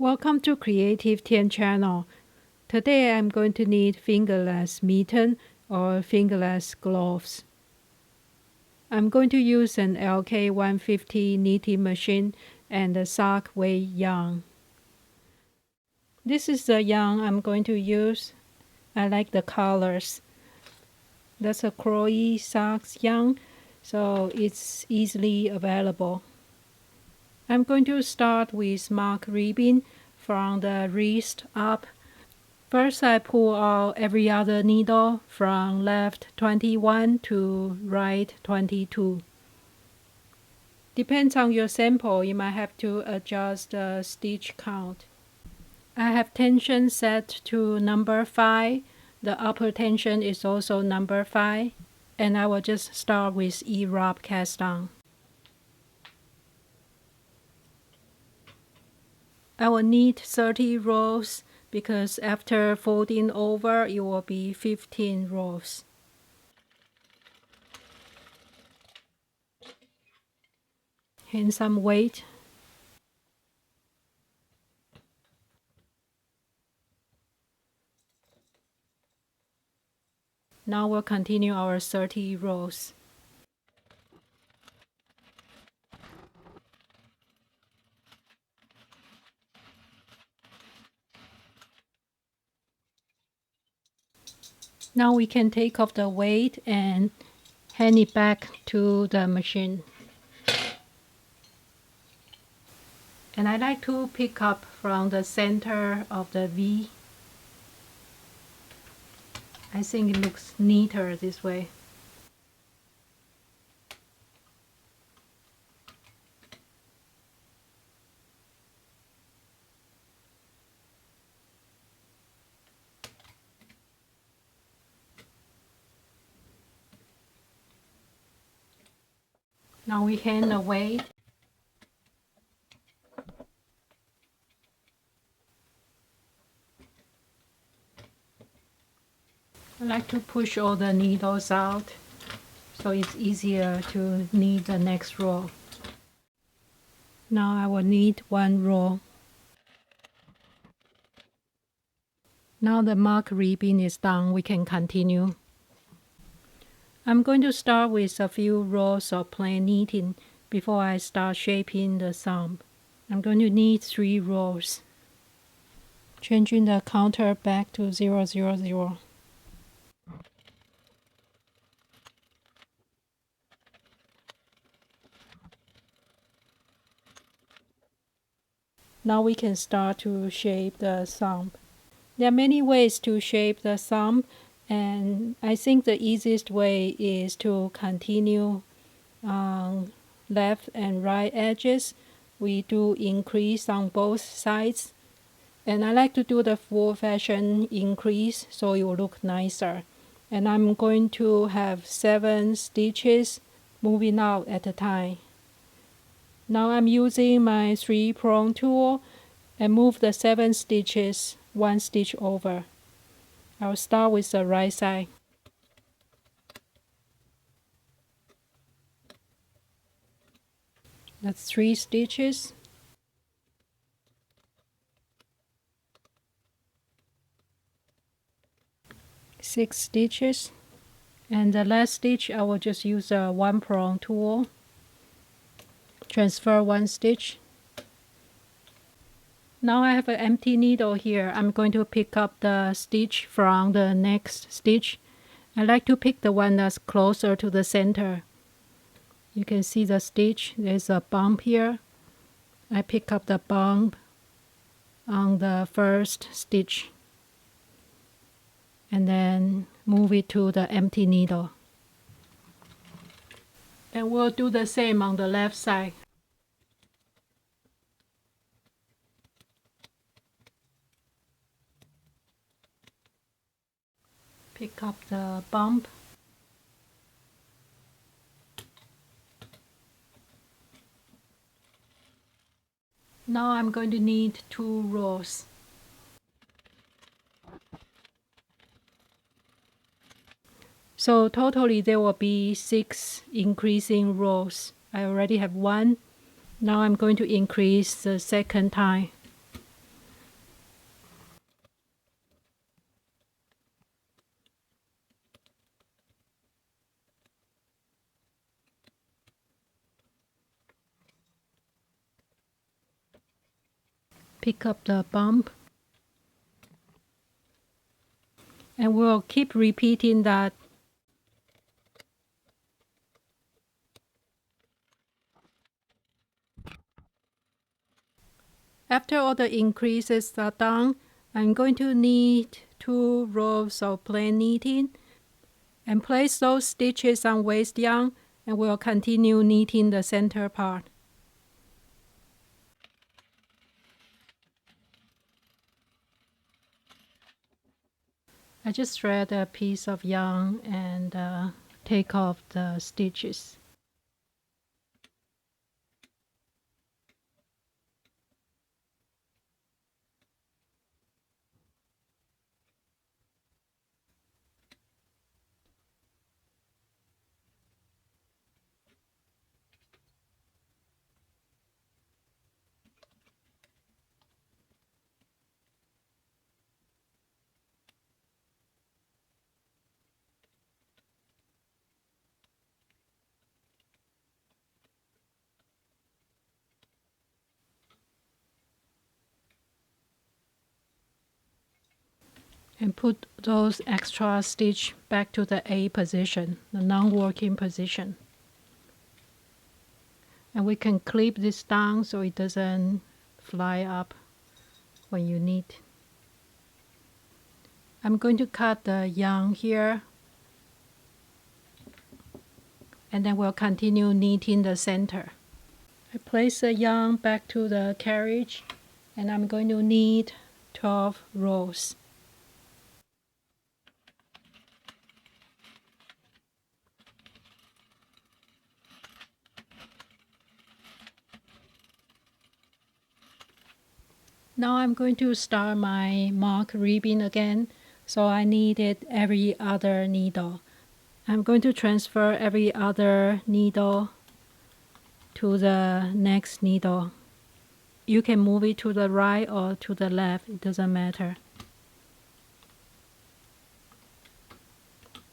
Welcome to Creative Tian channel. Today I'm going to need fingerless mitten or fingerless gloves. I'm going to use an LK150 knitting machine and a sock weight yarn. This is the yarn I'm going to use. I like the colors. That's a Croy socks yarn, so it's easily available. I'm going to start with mock ribbing from the wrist up. First, I pull out every other needle from left 21 to right 22. Depends on your sample, you might have to adjust the stitch count. I have tension set to number 5. The upper tension is also number 5. And I will just start with E-rub cast on. I will knit 30 rows because after folding over it will be 15 rows. And some weight. Now we'll continue our 30 rows. Now we can take off the weight and hand it back to the machine. And I like to pick up from the center of the V. I think it looks neater this way. Now we hand the weight. I like to push all the needles out so it's easier to knit the next row. Now I will knit one row. Now the mock ribbing is done, we can continue. I'm going to start with a few rows of plain knitting before I start shaping the thumb. I'm going to knit 3 rows, changing the counter back to 0, 0, 0. Now we can start to shape the thumb. There are many ways to shape the thumb, and I think the easiest way is to continue on left and right edges. We do increase on both sides, and I like to do the full fashion increase so it will look nicer. And I'm going to have 7 stitches moving out at a time. Now I'm using my 3-prong tool and move the 7 stitches 1 stitch over. I'll start with the right side. That's 3 stitches. Six stitches. And the last stitch I will just use a 1-prong tool. Transfer 1 stitch. Now I have an empty needle here. I'm going to pick up the stitch from the next stitch. I like to pick the one that's closer to the center. You can see the stitch. There's a bump here. I pick up the bump on the first stitch and then move it to the empty needle. And we'll do the same on the left side. Pick up the bump. Now I'm going to knit 2 rows. So totally there will be 6 increasing rows. I already have 1. Now I'm going to increase the second time. pick up the bump. And we'll keep repeating that. After all the increases are done, I'm going to knead 2 rows of plain knitting and place those stitches on waist yarn, and we'll continue knitting the center part. I just thread a piece of yarn and take off the stitches. And put those extra stitch back to the A position, the non-working position. And we can clip this down so it doesn't fly up when you knit. I'm going to cut the yarn here, and then we'll continue knitting the center. I place the yarn back to the carriage, and I'm going to knit 12 rows. Now I'm going to start my mark ribbing again, so I kneaded every other needle. I'm going to transfer every other needle to the next needle. You can move it to the right or to the left, it doesn't matter.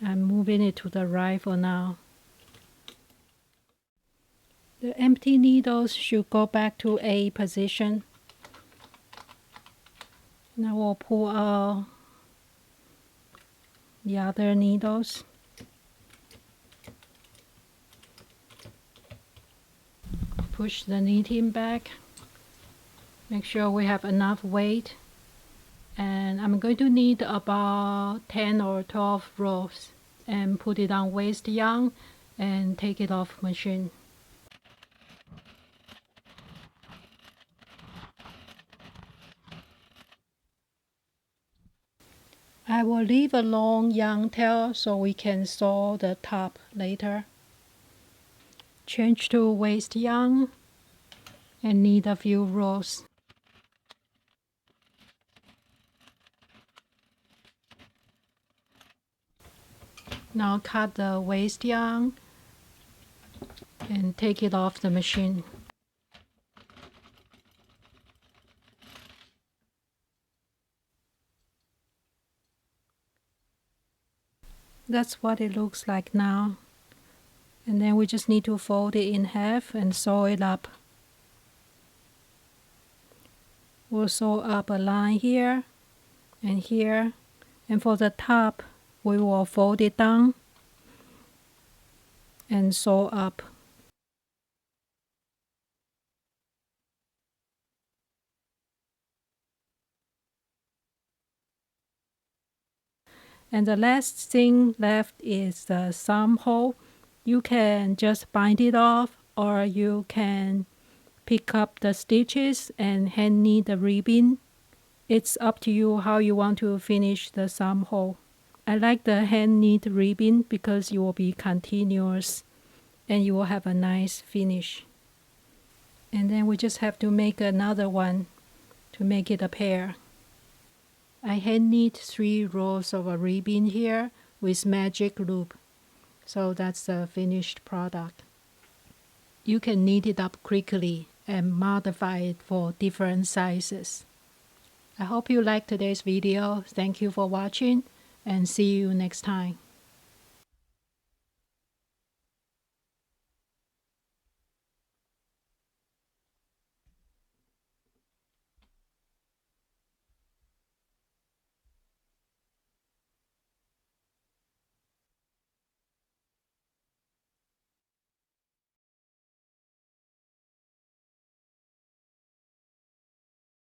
I'm moving it to the right for now. The empty needles should go back to A position. Now we'll pull out the other needles. Push the knitting back. Make sure we have enough weight. And I'm going to knit about 10 or 12 rows and put it on waist yarn and take it off machine. I will leave a long yarn tail so we can sew the top later. Change to waist yarn and knit a few rows. Now cut the waist yarn and take it off the machine. That's what it looks like now. And then we just need to fold it in half and sew it up. We'll sew up a line here and here. And for the top, we will fold it down and sew up. And the last thing left is the thumb hole. You can just bind it off, or you can pick up the stitches and hand knit the ribbing. It's up to you how you want to finish the thumb hole. I like the hand knit ribbing because it will be continuous and you will have a nice finish. And then we just have to make another one to make it a pair. I hand knit 3 rows of a ribbon here with magic loop. So that's the finished product. You can knit it up quickly and modify it for different sizes. I hope you liked today's video. Thank you for watching and see you next time.